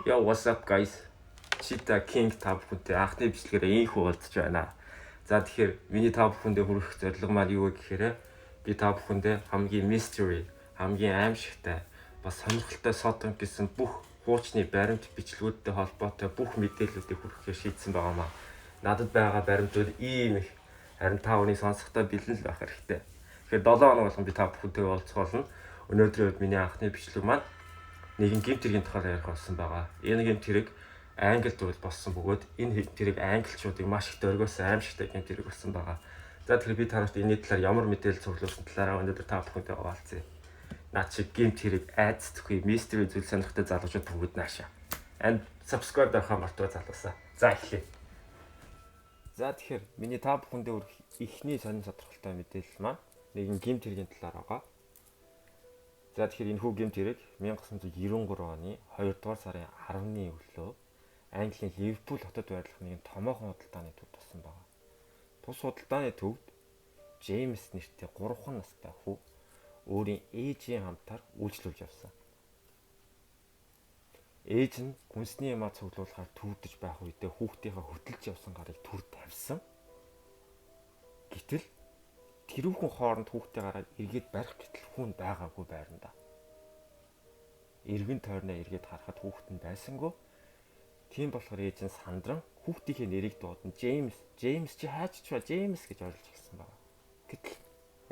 Yo, what's up guys? Cheetah King та бүхэнтэй анхны бичлэгээрээ инхүү уулзч байна. За тэгэхээр миний та бүхэндээ хүргэх зорилго маань юу вэ гэхээр би та бүхэндээ хамгийн mystery, хамгийн аимшигтай, бас сонирхолтой содон гэсэн бүх хуучны баримт бичлэгүүдтэй холбоотой бүх мэдээллүүдийг хүргэхээр шийдсэн байгаамаа. Надад байгаа баримтууд ийм их, харин та бүхний сонсохдоо бэлэн л байх хэрэгтэй. Тэгэхээр 7 хоног болгон би та бүхэнтэй уулзах болно. Өнөөдрийн миний анхны бичлэг маань нэгэн гэмт хэргийн тухай ярих болсон байгаа. Энэ гэмт хэрэг Англид болсон бөгөөд энэ хэрэг англичуудыг маш их дөргөөсөн аимшигтай гэмт хэрэг болсон байгаа. За тэгэхээр би танарт энэ талаар ямар мэдээлэл цуглуулсан талаараа өнөөдөр та бүхэнтэй хуваалцъя. Наад шиг гэмт хэрэг айц зөвхөн мистери зүйл сонирхтой залуучууд бүгд наашаа. And subscribe дарахаа мартаа залуусаа. За эхлэе. За тэгэхээр миний та бүхэндээ хүргэх эхний сонин тодорхойлтой мэдээлэл маань нэгэн гэмт хэргийн талаар байгаа. За тэгэхээр энэ хүү гэмт хэрэг 1993 оны 2 дугаар сарын 10-ны өглөө Английн Ливерпул хотод байрлах нэгэн томоохон худалдааны төвд болсон байна. Тус худалдааны төвд Джеймс нэртэй 3 настай хүү өөрийн ээжийн хамтаар үйлчлүүлж явсан. Ээж нь хүнсний ямаа цуглуулахаар түрдэж байх үедээ хүүхдийнхээ хөдөлж явсан гарыг түр тавьсан. Гэтэл тэрүүхэн хооронд хүүхдээ гараад эргээд барих гэтэл хүн байгаагүй байранда. Эргэн тойрноо эргээд харахад хүүхэд нь байсангүй. Тийм болохоор ээж нь сандран хүүхдийнхээ нэрийг дуудан Джеймс чи хайч ба Джеймс гэж оруулж гисэн байна. Гэтэл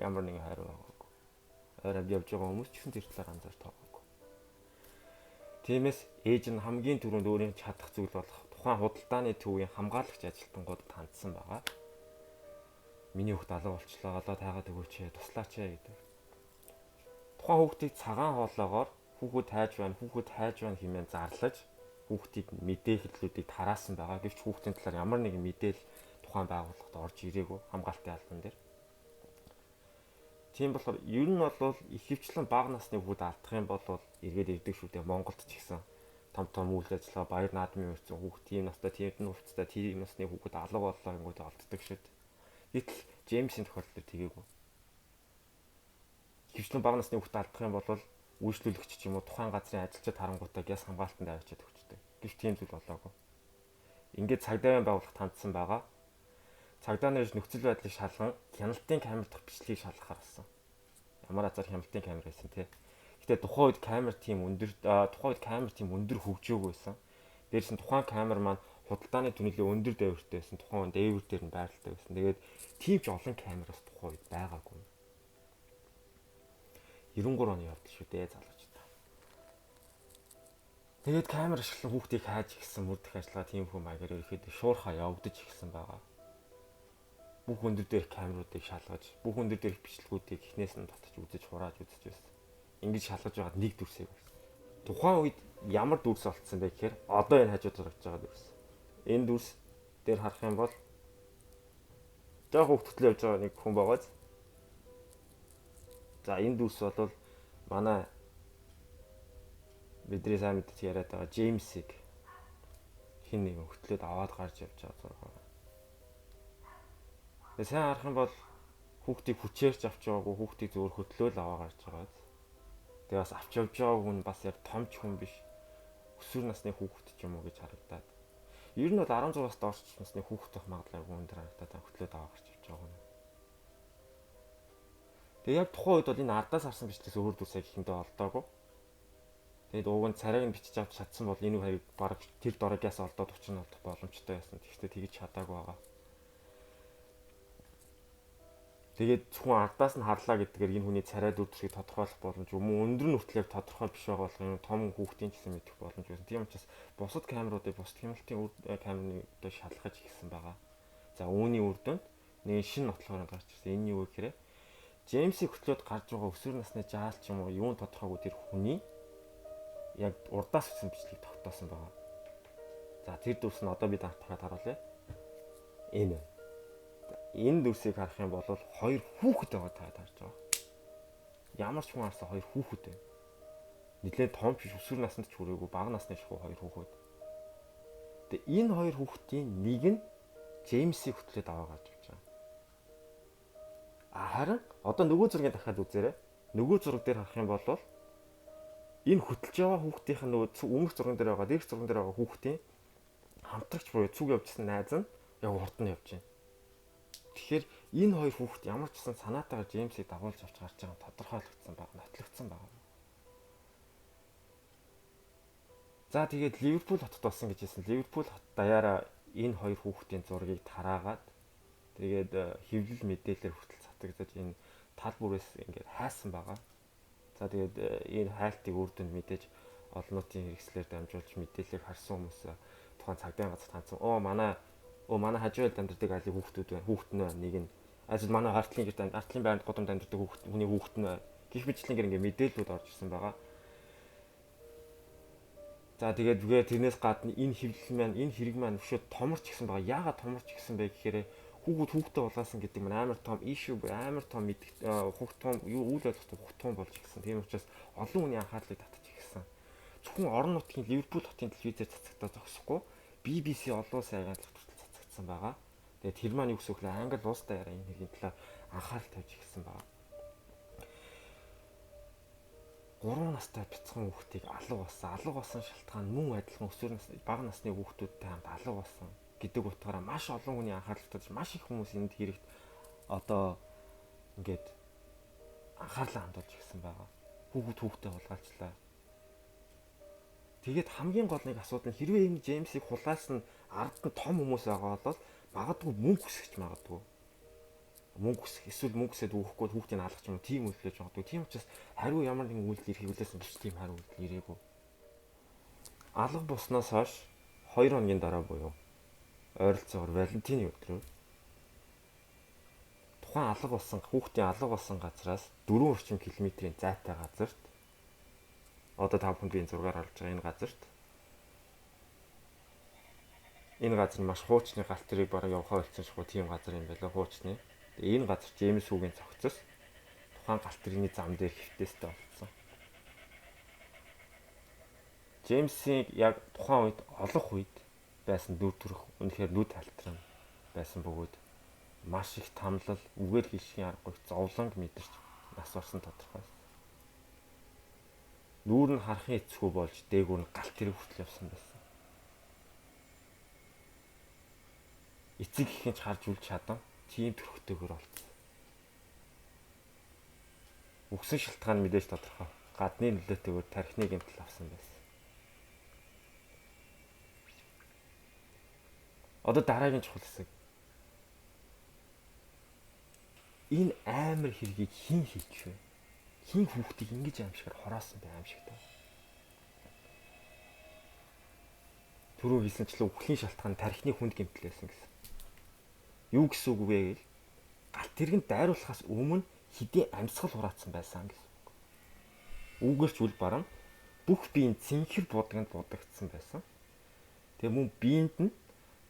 ямар нэгэн хариу байгаагүй. Оройд явж байгаа хүмүүс ч гэсэн тэр талаар анзаарч байгаагүй. Тиймээс ээж нь хамгийн түрүүнд өөрийн чадах зүйл болох тухайн худалдааны төвийн хамгаалагч ажилтнууд хандсан байгаа. Миний хүүхд алга болчлоо, олоо таагаад өгөөч, туслаач гэдэг. Тухайн хүүхдийг цагаан хоолоогоор хүүхэд хайж байна хэмээн зарлаж хүүхдийг мэдээллүүдийг тараасан байгаа. Гэвч хүүхдийн талаар ямар нэгэн мэдээлэл тухайн байгууллагад орж ирээгүй хамгаалтын албан дээр. Тийм болохоор ер нь бол ихэвчлэн бага насны хүүхэд алдах юм бол эргээд ирдэг шүү дээ. Монголд ч гэсэн том үйл ажиллагаа баяр наадмын өрцөн хүүхд тийм настай тийм хувцастай тийм насны хүүхэд алга боллоо гингүүд олддог шүү дээ. Гэтэл Джеймсийн тохиолдолд тэгээгүй. Хөвчлэн бага насны хүүхдэд алдах юм бол үйлчлүүлэгч ч юм уу тухайн газрын ажилчид харангуйтаа гяс хамгаалтанд авчиад өгчтэй. Гэвч тийм зүйл болоогүй. Ингээд цагдаагийн байгууллагт хандсан байгаа. Цагдааны нөхцөл байдлыг шалган хяналтын камер дахь бичлэгийг шалгахаар болсон. Ямар азар хяналтын камер байсан те. Гэтэ тухайн үед камер тийм өндөр хөгжөөгүй байсан. Дээрс нь тухайн камер маань худалдааны түнэлээ өндөр дээвэртэй байсан. Тухайн дээвэр дээр нь байралтай байсан. Тэгээд тийм ч олон камераас тухайн үед байгаагүй. 93 оны явдал шүү дээ залуучдаа. Тэгээд камер ашиглан хүүхдийг хайж гисэн мөрдөх ажиллагаа тийм хүм маягаар ирэхэд шуурхаа явагдаж ирсэн байгаа. Бүх өндөр дээрх камеруудыг шалгаж, бүх өндөр дээрх бичлэгүүдийг эхнээс нь татаж үзэж хурааж үзэж байсан. Ингэж шалгаж байгаад нэг дүрсээ байсан. Тухайн үед ямар дүрс олцсон бэ гэхээр одоо энэ хажууд харагдаж байгаа дүрс. Энэ дүрс дээр харах юм бол жоох хөвгтлөө явж байгаа нэг хүн байгааз. За энэ дүрс бол манай бидний сайн мэдж яриад байгаа Джеймсийг хин нэг хөтлөөд аваад гарч явж байгаа зураг. Тэгээ сайн харах юм бол хүүхдийг хүчээрч авч байгаагүй, хүүхдийг зөвөр хөтлөөл аваа гарч байгаа. Тэгээ бас авч явж байгаа хүн бас яг томч хүн биш. Өсвөр насны хүүхэд ч юм уу гэж харагдаад. Ер нь бол 16-аас доош насны хүүхэд байх магадлалгүй өндөр харагдаад хөтлөөд аваа гарч явж байгаа хүн. Тэгээ яг тухайн үед бол энэ ардаас харсан бичлэгээс өөр дүрсээ ихэндээ олдоогүй. Тэгээд ууг нь царайг нь бичиж авч чадсан бол энэ хоёрыг бараг тэр дорогоос олдоод 30 олдох боломжтой байсан. Тэгвэл тэгж чадаагүй байгаа. Тэгээд зөвхөн ардаас нь харлаа гэдгээр энэ хүний царай дүрсийг тодорхойлох боломж юм уу? Өндөр нь хүртэл тодорхой биш байгаа бол энэ том хүүхдийн гэсэн мэдэх боломж байсан. Тийм учраас бусад камеруудыг бусад хяналтын камеруудыг шалгаж ирсэн байгаа. За үүний үр дүнд нэг шинэ нотлохоор гарч ирсэн. Энэ юу вэ гэхээр Джеймсийг хөтлөөд гарч байгаа өсвөр насны жаал ч юм уу юун тодорхойгүй тэр хүний яг урдаас өгсөн бичлэг тогтоосон байгаа. За тэр дүрс нь одоо бид харахад харуулъя. Энэ дүрсийг харах юм бол хоёр хүүхэд байгаа таад харж байгаа. Ямар ч хүн харсан хоёр хүүхэд байна. Нилээд том биш өсвөр наснд ч хүрээгүй бага насны шахуу хоёр хүүхэд. Тэгээ энэ хоёр хүүхдийн нэг нь Джеймсийг хөтлөөд аваа гарч ирж байгаа. Харин одоо нөгөө зургийг дахиад үзээрэй. Нөгөө зураг дээр харах юм бол Энэ хөтлж байгаа хүүхдийнх нь нөгөө өмнөх зурган дээр байгаа, дээрх зурган дээр байгаа хүүхдийн хамтрагч буюу цуг явжсэн найз нь яг урд нь явж байна. Тэгэхээр энэ хоёр хүүхэд ямар ч гэсэн санаатайгаар Джеймсийг дагуулж авч гарч байгаа нь тодорхойлогдсон баг, нотлогдсон баг. За тэгээд Ливерпул хотод болсон гэж хэлсэн. Ливерпул хот даяараа энэ хоёр хүүхдийн зургийг тараагаад тэгээд хэвлэл мэдээлэлээр хүртэл цацагдаж энэ тал бүрээс ингээд хайсан байгаа. За тэгээд энэ хайлтыг үр дүнд мэдээж олнотын хэрэгслээр дамжуулж мэдээллийг харсан хүмүүс тухайн цагдаагийн газар таньсан. Манай хажууд амьдардаг айлын хүүхдүүд байна. Хүүхд нь нэг нь ажил манай артлын гэрт артлын байранд годомд амьдардаг хүний хүүхд нь гих мэтлэнгээр ингээд мэдээллүүд орж ирсэн байгаа. За тэгээд тэрнээс гадна энэ хэвлэл маань энэ хэрэг маань өшөө томорч гисэн байгаа. Яагаад томорч гисэн бэ гэхээр хүүхдээ улаасан гэдэг нь амар том ишүү амар том мэдээ хүүхд том юу үйл ажиллагаа хүүхд том болж гисэн. Тийм учраас олон хүний анхаарлыг татчих гисэн. Зөвхөн орон нутгийн Ливерпул хотын телевизээр цацагдаад зогсохгүй BBC олон улсын агентлаг хүртэл цацагдсан байгаа. Тэгээд тэр маань юу гэсэн үг вэ? Англи улс даяараа энэ хэргийн талаар анхаарал тавьж гисэн байгаа. 3 настай бяцхан хүүхдийг алга болсон. Алга болсон шалтгаан мөн адилхан өсвөр насны бага насны хүүхдүүдтэй хамт алга болсон гэдэг утгаараа маш олон хүний анхаарал татж маш их хүмүүс энд хэрэгт одоо ингээд анхаарлаа хандуулж гисэн байгаа. Хүүхдээ хулгайлчлаа. Тэгээд хамгийн гол нэг асуудал нь хэрвээ энэ Джеймсийг хулгайлсан ард нь том хүмүүс байгаа бол магадгүй мөнгө хүсэж магадгүй. Мөнгө хүсэх эсвэл мөнгө өсөд өгөхгүй хүүхдийг алгах юм тийм үйлдэлж магадгүй. Тийм учраас хариу ямар нэгэн үйлдэл ирэх хүлээсэн биш тийм хариу үйлдэл ирээгүй. Алга болсноос хойш 2 хоногийн дараа буюу ойролцоогоор Валентины өдрөө тухайн хүүхдийн алга болсон газраас 4 орчим километрийн зайтай газарт одоо та бүхэнд би энэ зургаар харж байгаа энэ газар маш хуучны галт тэрийг бараг явахаа болцсон шүү тийм газар юм байлаа хуучны. Энэ газар Джеймс хүүгийн цогцос тухайн галт тэрний зам дээр хэвтээстэй болсон. Джеймсийг яг тухайн үед олох үед байсан дүр төрх үнэхээр нүд халтран байсан бөгөөд маш их тамлал, үгээр хийшгийн аргагүй зовлонг мэдэрч нас орсон тодорхой. Нүүр нь харахын эцгүй болж дээгүүр нь галт тэрэг хүртэл явсан байсан. Эцэг ихэн ч харж үлж чадан тийм төрхтэйгээр олцсон. Үгсэн шалтгаан мэдээж тодорхой. Гадны нөлөөтэйгээр тархины гэмтэл авсан байсан. Одоо дараагийн чухал хэсэг. Энэ амар хэргийг хэн хийч вэ? Хэн хүүхдийг ингэж аимшигар хороосон бэ аимшигтай. Түрүү хэлсэнчлэн үхлийн шалтгаан тархины хүнд гэмтэл байсан гэсэн. Юу гэсэн үг вэ гэвэл галт тэргэнд дайруулахаас өмнө хэдийн амьсгал хураацсан байсан гэсэн үг. Үүгээрч үл барам бүх биеийн цэнхэр будагт будагдсан байсан. Тэгээ мөн биеинд нь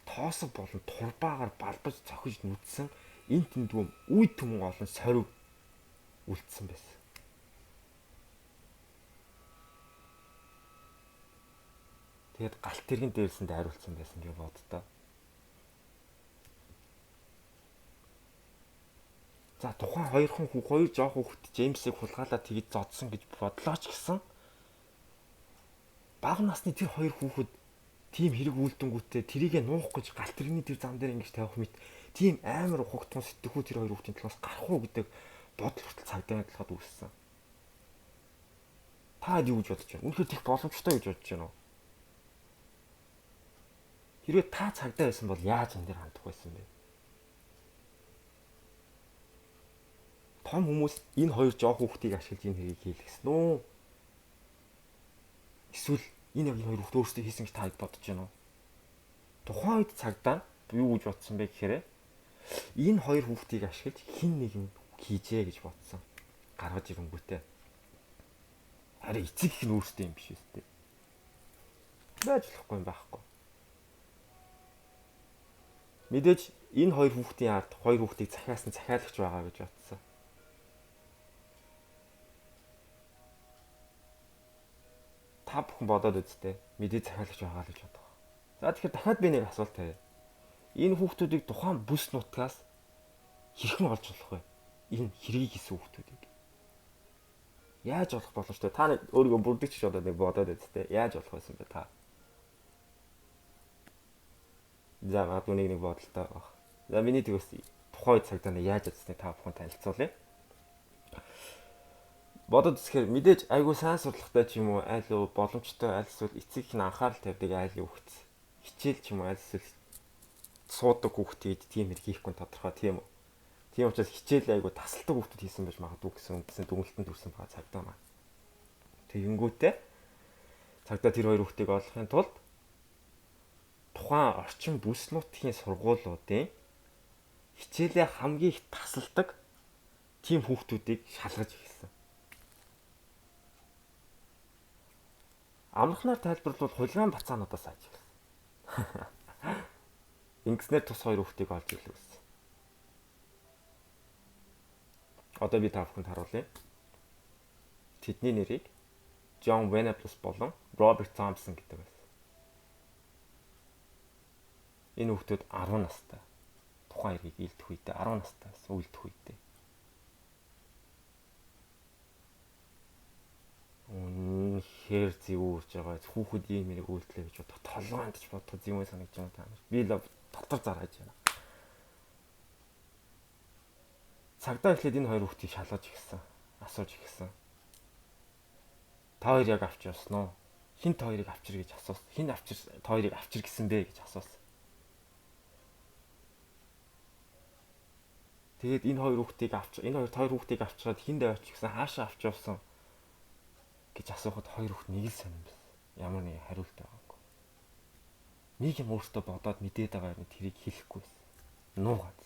тоосог болон турбаагаар балбаж цохиж нүдсэн энэ тэндгүүм үе түмэн олон сорив үлдсэн байсан. Тэгээд галт тэргэн дээрсэн дайруулсан байсан гэж боддоо. За тухайн хоёр жоох хүүхэд Джеймсийг хулгайлаад тэгж зодсон гэж бодлоо ч гэсэн бага насны тэр хоёр хүүхэд тийм хэрэг үйлдэнгүүтээ тэрийгэ нуух гэж галт тэрэгний тэр зам дээр ингэж тавих мэт тийм амар ухагтун сэтгхүү тэр хоёр хүүхдийн талаас гарах уу гэдэг бодол хүртэл цагдаагийн талхад үүссэн. Та юу гэж бодож байна? Үнэхээр тех боломжтой гэж бодож байна уу? Хэрвээ та цагдаа байсан бол яаж энэ дээр хандах байсан бэ? Том хүмүүс энэ хоёр жоох хүүхдийг ашиглаж энэ хэргийг хийх гэсэн үү? Эсвэл энэ яг энэ хоёр хүүхд өөрсдөө хийсэн гэж та бодож байна уу? Тухайн үед цагдаа юу гэж бодсон бэ гэхээр энэ хоёр хүүхдийг ашиглаж хин нэгэн хийжээ гэж бодсон. Гаргаж ирэнгүүтээ. Харин эцэг их нь өөрсдөө юм биш үстэй. Байж болохгүй юм байхгүй. Мэдээж энэ хоёр хүүхдийн ард хоёр хүүхдийг захиасан захиалагч байгаа гэж бодсон. Та бүхэн бодоод үзтээ. Мэдээ захиалагч байгаа л гэж бодох. За тэгэхээр дахиад би нэг асуулт тавья. Энэ хүүхдүүдийг тухайн бүс нутгаас хэрхэн олж болох вэ? Энэ хэргийг хийсэн хүүхдүүдийг. Яаж болох боломжтой? Та нэг өөрийгөө бүрдэгч одоо нэг бодоод байд тэ. Яаж болох байсан бэ та? За магадгүй нэг бодолтой баг. За миний тэгээс тухайн цагтаа яаж чадсныг та бүхэн танилцуулъя. Бодод үзэхээр мэдээж айгүй сайн сурлагатай ч юм уу, айл уу боломжтой, айл эсвэл эцэг их нь анхаарал тавьдаг айл хүүхэд. Хичээл ч юм уу, айл эсвэл суудаг хүүхдүүд тийм хэрэг хийхгүй тодорхой тийм үү. Тийм учраас хичээл айгүй тасалдаг хүүхдүүд хийсэн байж магадгүй гэсэн дүгнэлтэнд хүрсэн байгаа цагдаа маань. Тэгэнгүүтээ цагдаа тэр хоёр хүүхдийг олохын тулд тухайн орчин бүс нутгийн сургуулиудын хичээлээ хамгийн их тасалдаг тийм хүүхдүүдийг шалгаж эхэлсэн. Амрахнаар тайлбарлавал хулиган бацаануудаас айж эхэлсэн. Ингэснээр тус хоёр хүүхдийг олж ирлээ гэсэн. Одоо би та бүхэнд харуулъя. Тэдний нэрийг John Venables болон Robert Thompson гэдэг байсан. Энэ хүүхдүүд 10 настай. Тухайн хэргийг илдэх үедээ 10 настай үйлдэх үедээ. Үнэхээр зэвүүрж байгаа. Хүүхэд ийм нэг үйлдэлээ гэж бодох толгоонд ч бодох юм санагдаж байна та нар. Би л дотор заргаж байна. Цагдаа эхлээд энэ хоёр хүүхдийг шалгаж ихсэн. Асууж ихсэн. Та хоёр яг авч явсан уу? Хин та хоёрыг авчир гэж асуусан. Хин та хоёрыг авчир гэсэн бэ гэж асуусан. Тэгээд энэ хоёр хүүхдийг авчираад хин дэвч гэсэн хаашаа авч явсан гэж асуухад хоёр хүүхд нэг л сонирн байсан. Ямар нэг хариулт байгаагүй. Нэг юм өөртөө бодоод мэдээд байгаа юм тэрийг хэлэхгүй байсан. Нуугаад.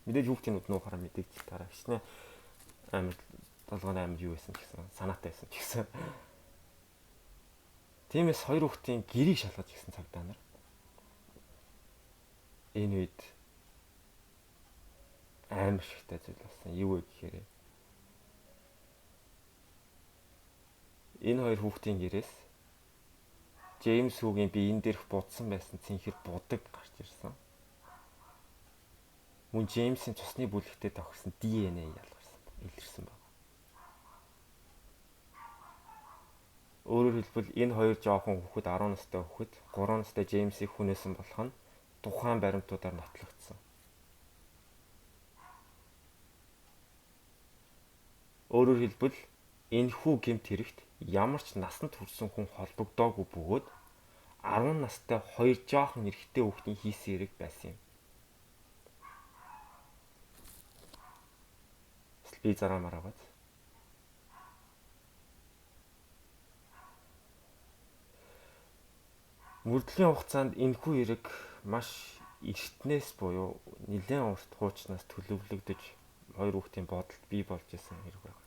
Мэдээж хүүхдийн нуухаараа мэдээж тараа гиснэ. Амар толгойн амар юу байсан ч гэсэн санаатай байсан ч гэсэн. Тиймээс хоёр хүүхдийн гэрийг шалгаж гисэн цагдаа нар. Энэ үед амар шигтэй зүйл болсон. Юу вэ гэхээр энэ хоёр хүүхдийн гэрээс Джеймс Хүүгийн биеийн дээрх будсан байсан цэнхэр будаг гарч ирсэн. Мөн Джеймсийн цусны бүлэгтээ тохирсон ДНА илэрсэн байна. Өөрөөр хэлбэл энэ хоёр жоохон хүүхэд 10 настай хүүхэд 3 настай Джеймсийг хүнээсэн болох нь тухайн баримтуудаар нотлогдсон. Өөрөөр хэлбэл энэхүү гэмт хэрэгт ямар ч насанд хүрсэн хүн холбогдоогүй бөгөөд 10 настай хоёр жоохон эрэгтэй хүүхдийн хийсэн хэрэг байсан юм. Би зараа мараагаад. Мөрдлийн хугацаанд энэхүү хэрэг маш эртнээс буюу нэлээд урт хуучнаас төлөвлөгдөж хоёр хүүхдийн бодолд бий болж исэн хэрэг байна.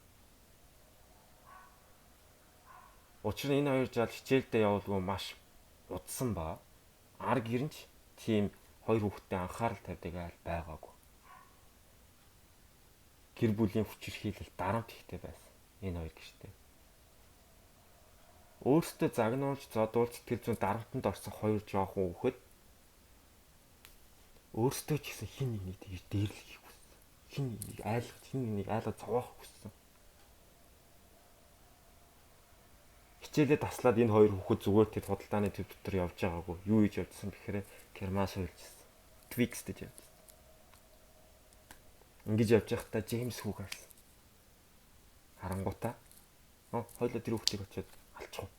Учир нь энэ хоёр жал хичээлдээ явуулгүй маш удсан ба арга гэрэнч тийм хоёр хүүхдэд анхаарал тавьдаг айл байгаагүй. Гэр бүлийн хүчирхийлэл дарамт ихтэй байсан энэ хоёр гэртээ. Өөрсдөө загнуулж зодуулж сэтгэл зүйн дарамтанд орсон хоёр жоохон хүүхэд өөрсдөө ч гэсэн хин нэг тэгж дээрлэхийг хүссэн. Хин нэг айлгаж зовоох хүссэн. Хичээлээ таслаад энэ хоёр хүүхэд зүгээр тэр худалдааны төв дотор явж байгаагүй. Юу хийж явжсан бэхээр кермас хуйлжсэн. Twix гэж явжсэн. Ингэж явж байхдаа Джеймс Хүү гарсан. Харангуутаа хоёлоо тэр хүүхдийг очиод алчих уу.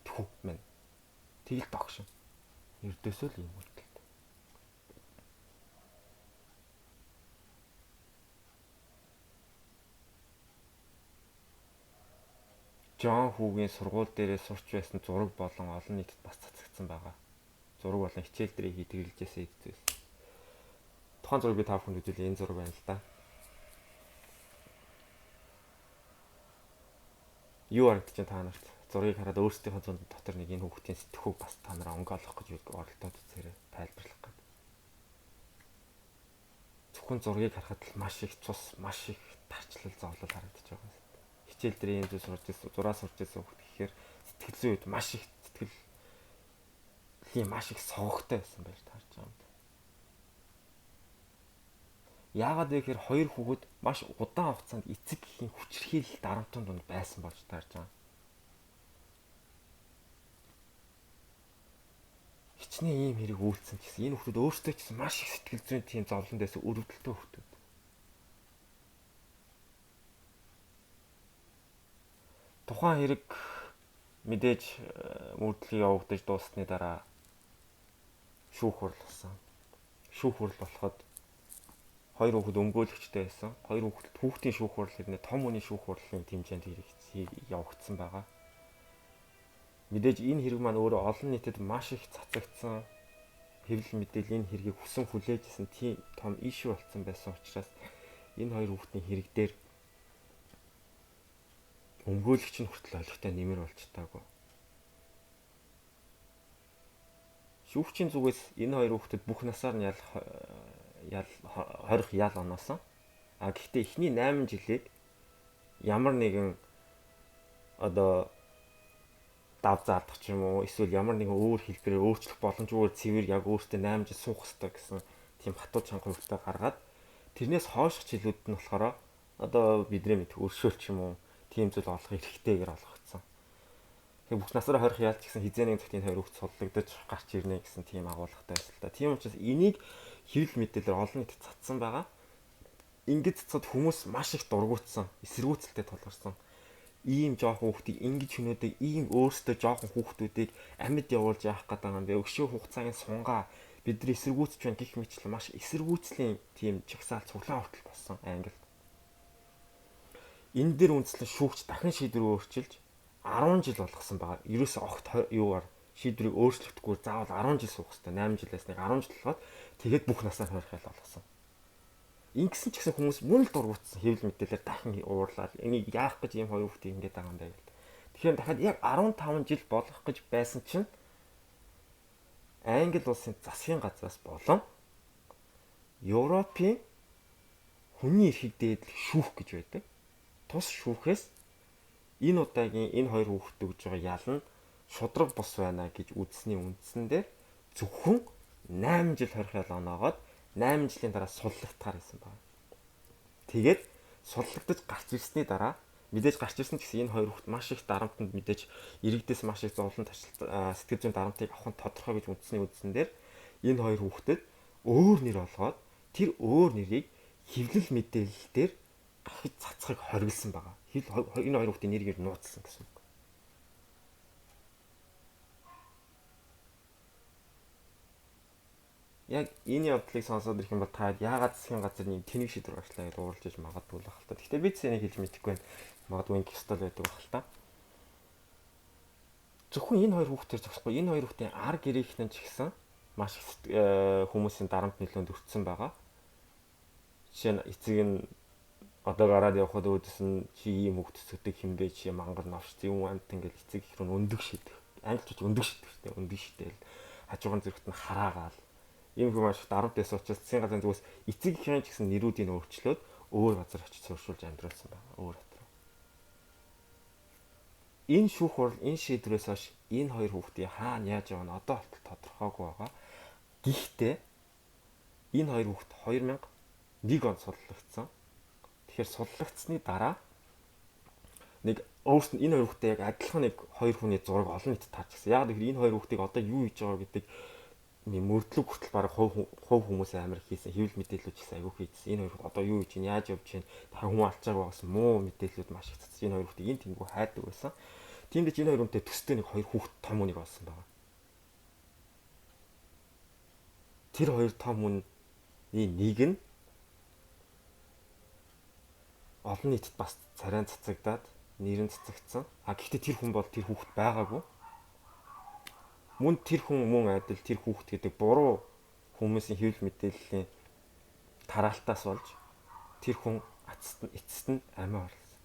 Тхүү мэн. Тэгэл тогшин. Эрдөөсөө л юм үйлдэл. Жон Хүүгийн сургууль дээрээ сурч байсан зураг болон олон нийтэд бас цацагдсан байгаа. Зураг болон хичээл дээрээ хийдгэлжсэн эддээс. Тухайн зургийг та бүхэнд үзүүлээ. Энэ зураг байна л да. Юу харагдаж байна та нарт? Зургийг хараад өөрсдийнхөө зунд дотор нэг энэ хүүхдийн сэтгхүүг бас та нараа онгойлгох гэж оролдоод үзээрэй. Тайлбарлах гэдэг. Зөвхөн зургийг харахад л маш их цус, маш их тарчлал зовлол харагдаж байгаа юм. Хичээл дээр энэ зүйл сурч ирсэн, зураа сурч ирсэн хүүхд гэхээр сэтгэл зүйн үед маш их согогтой байсан байж таарч байгаа юм. Яагаад вэ гэхээр хоёр хүүхэд маш удаан хугацаанд эцэг гэхийн хүчирхийлэл дарамтын дунд байсан болж таарж байгаа. Хичнээн ийм хэрэг үйлцсэн гэсэн энэ хүүхдүүд өөрсдөө ч маш их сэтгэл зүйн тийм зовлон дэс өрөвдөлтөө хүүхдүүд. Тухайн хэрэг мэдээж мөрдлөгийг явагдаж дууссаны дараа шүүх хурал болсон. Шүүх хурал болоход хоёр хүүхэд өмгөөлөгчтэй байсан. Хоёр хүүхдийн шүүх хурал хэрнээ том хүний шүүх хурлын хэмжээнд хэрэг явагдсан байгаа. Мэдээж энэ хэрэг маань өөрөө олон нийтэд маш их цацагдсан. Хэвлэл мэдээл энэ хэргийг хүсэн хүлээжсэн тийм том ишүү болсон байсан учраас энэ хоёр хүүхдийн хэрэг дээр өмгөөлөгч нь хүртэл олигтой нэмэр болж таагүй. Шүүгчийн зүгээс энэ хоёр хүүхдэд бүх насаар нь хорих ял оноосон. Гэхдээ эхний 8 жилийг ямар нэгэн одоо дав заадах ч юм уу эсвэл ямар нэгэн өөр хэлбэрээр өөрчлөх боломжгүй цэвэр яг өөртөө 8 жил суух хэрэгтэй гэсэн тийм хатуу чанга хөвгтэй гаргаад тэрнээс хойших жилүүд нь болохоор одоо бидний мэд өршөөл ч юм уу тийм зүйл олох эрхтэйгээр олгогдсон. Тэгээ бүх насаараа хорих яалч гэсэн хизээний цагт энэ хоёр хүүхд судлагдаж гарч ирнэ гэсэн тийм агуулгатай байсан л да. Тийм учраас энийг хэвлэл мэдээлэлээр олон нийтэд цацсан байгаа. Ингээд цацад хүмүүс маш их дургуутсан, эсэргүүцэлтэй тулгарсан. Ийм жоохон хүүхдийг ингэж хөнөөдөг, ийм өөртөө жоохон хүүхдүүдийг амьд явуулж яах гээд байгаа юм бэ? Өшөө хугацааг сунгаа бидний эсэргүүцэж байна гэх мэтлэн маш эсэргүүцлийн тийм жагсаал цуглаан хүртэл болсон Англид. Энэ дээр үндэслэн шүүгч дахин шийдвэр өөрчилж 10 жил болгосон байгаа. Ерөөсөө огт юугаар шийдвэрийг өөрчлөхдөггүй заавал 10 жил суух хэрэгтэй. 8 жилээс нэг 10 жил болгоод тэгээд бүх насаар хорих ял болгосон. Ингэсэн ч гэсэн хүмүүс мөн л дургуутсан хэвлэл мэдээлэлээр дахин уурлаад энийг яах гэж ийм хоёр хүүхдийг ингэж байгаа юм бэ гэл. Тэгэхээр дахиад яг 15 жил болох гэж байсан чинь Англи улсын засгийн газраас болон Европын хүний эрхийг дээдлэх шүүх гэж байдаг. Тус шүүхээс энэ удаагийн энэ хоёр хүүхдэд өгж байгаа ял нь шудраг бус байна гэж үзсний үндсэн дээр зөвхөн 8 жил хорих ял оноогоод 8 жилийн дараа суллагдахаар байсан байна. Тэгээд суллагдаж гарч ирсний дараа мэдээж гарч ирсэн ч гэсэн энэ хоёр хүүхд маш их дарамтанд мэдээж иргэдээс маш их зовлон сэтгэл зүйн дарамтыг авах нь тодорхой гэж үндсний үндсэн дээр энэ хоёр хүүхдэд өөр нэр олгоод тэр өөр нэрийг хэвлэл мэдээлэл дээр гахиж цацхыг хориглосон байгаа. Энэ хоёр хүүхдийн нэрийг нууцсан гэсэн үг. Яг энэ явдлыг сонсоод ирэх юм бол та яагаад засгийн газрын тэнэг шийдвэр гарчлаа гэж ууралж иж магадгүй л хальтаа. Гэхдээ бид зэнийг хэлж мэдэхгүй байна. Магадгүй ингэ стол байдаг хальтаа. Зөвхөн энэ хоёр хүүхдээр зогсохгүй энэ хоёр хүүхдийн ар гэрийнхэн ч гэсэн маш хүмүүсийн дарамт нөлөөнд өртсөн байгаа. Жишээ нь эцэг нь одоо гараад явхад өөдөөс нь чи ийм хүүхд төсөгдөг хэмбэ чи мангар навч юм амт ингээл эцэг их рүү өндөг шийдэх. Англич өндөг шийдэх хэрэгтэй. Өндөг шийдээл хажууган зэрэгт нь хараагаал ийм хүмүүс маш дарамт байсан учраас засгийн газрын зүгээс эцэг эхийн ч гэсэн нэрүүдийг өөрчлөөд өөр газар очиж сууршуулж амьдруулсан байна. Өөр хот. Энэ шүүх хурал энэ шийдвэрээс хойш энэ хоёр хүүхдийн хаана яаж явах нь одоо болтол тодорхойгүй байгаа. Гэхдээ энэ хоёр хүүхд 2001 онд суллагдсан. Тэгэхээр суллагдсны дараа нэг өөрт нь энэ хоёр хүүхдээ яг адилхан нэг хоёр хүний зураг олон нийтэд таарч гисэн. Яг тэгэхээр энэ хоёр хүүхдийг одоо юу хийж байгаа гэдэг мөрдлөг хүртэл бараг хувь хүмүүс амар хийсэн хэвлэл мэдээлэлүүд гэсэн айгүй хийсэн. Энэ хоёр хүүхд одоо юу хийж чинь яаж явж чинь дахин хүн алчаагүй гэсэн муу мэдээлэлүүд маш их цацсан. Энэ хоёр хүүхдийг энэ тэмгүй хайдаг байсан. Тиймдээ энэ хоёр хүнтэй төстэй нэг хоёр хүүхд том хүнийг олсон байгаа. Тэр хоёр том хүний нэг нь олон нийтэд бас царайн цацагдаад нэр нь цацагдсан. Гэхдээ тэр хүн бол тэр хүүхд байгаагүй. Мөн тэр хүн мөн адил тэр хүүхд гэдэг буруу хүмүүсийн хэвлэл мэдээллийн тараалтаас болж тэр хүн эцэст нь амиа орлоо.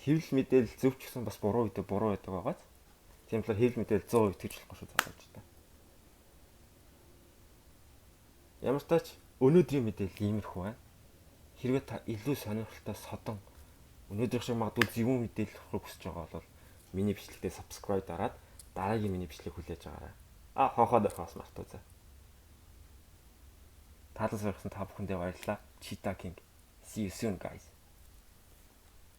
Хэвлэл мэдээлэл зөв ч гэсэн бас буруу гэдэг буруу байдаг байгааз. Тийм болохоор хэвлэл мэдээлэл 100% итгэж болохгүй шүү зааж та. Ямар ч тач өнөөдрийн мэдээлэл иймэрхүү байна. Хэрвээ та илүү сонирхолтой содон өнөөдрийнх шиг магадгүй зөвүүн мэдээлэл авах хүсэж байгаа бол миний бичлэгтээ subscribe дараад дараагийн миний бичлэг хүлээж аваарай. Хонхоод орхоос мартуу за. таалан соргсон та бүхэндээ баярлалаа. Cheetah King. See you soon guys.